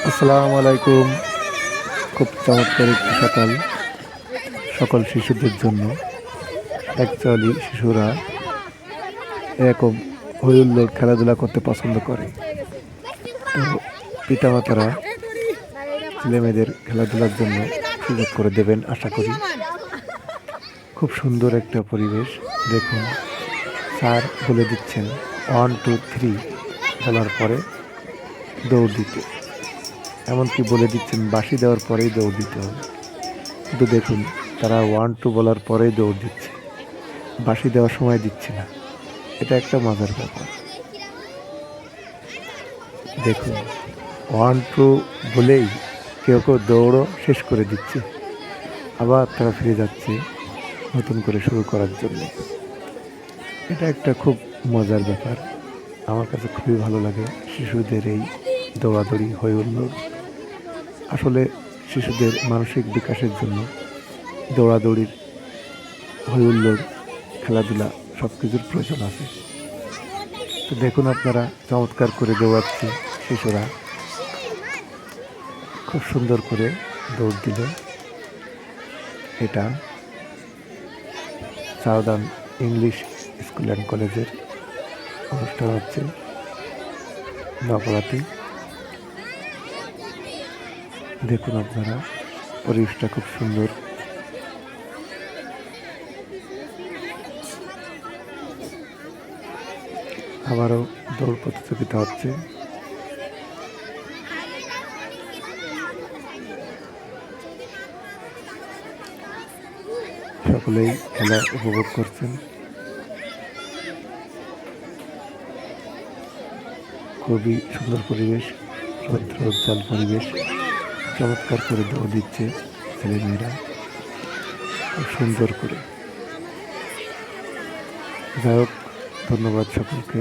আসসালামু আলাইকুম। খুব চমৎকার একটি সকাল সকল শিশুদের জন্য। অ্যাকচুয়ালি শিশুরা এরকম হইহুল্লোড় খেলাধুলা করতে পছন্দ করে। তো পিতামাতারা ছেলেমেয়েদের খেলাধুলার জন্য সুযোগ করে দেবেন আশা করি। খুব সুন্দর একটা পরিবেশ। দেখুন, স্যার বলে দিচ্ছেন 1 2 3 বলার পরে দৌড় দিতে। এমনকি বলে দিচ্ছেন বাঁশি দেওয়ার পরেই দৌড় দিতে হবে। কিন্তু দেখুন, তারা 1 2 বলার পরেই দৌড় দিচ্ছে, বাঁশি দেওয়ার সময় দিচ্ছে না। এটা একটা মজার ব্যাপার। দেখুন, 1 2 বলেই কেউ কেউ দৌড়ও শেষ করে দিচ্ছে, আবার তারা ফিরে যাচ্ছে নতুন করে শুরু করার জন্য। এটা একটা খুব মজার ব্যাপার। আমার কাছে খুবই ভালো লাগে শিশুদের এই দৌড়াদৌড়ি হইহুল্লোড়। আসলে শিশুদের মানসিক বিকাশের জন্য দৌড়াদৌড়ির, হইহুল্লোড়, খেলাধুলা সব কিছুর প্রয়োজন আছে। তো দেখুন, আপনারা চমৎকার করে দৌড়াচ্ছে শিশুরা, খুব সুন্দর করে দৌড় দিল। এটা সাউদার্ন ইংলিশ স্কুল অ্যান্ড কলেজের অনুষ্ঠান হচ্ছে নকলাতে। দেখুন আপনারা, পরিবেশটা খুব সুন্দর। আবারও দৌড় প্রতিযোগিতা হচ্ছে। সকলেই খেলা উপভোগ করছেন। খুবই সুন্দর পরিবেশ, রৌদ্রোজ্জ্বল পরিবেশ। চমৎকার করে দৌড় দিচ্ছে ছেলেমেয়েরা খুব সুন্দর করে। যাই হোক, ধন্যবাদ সকলকে।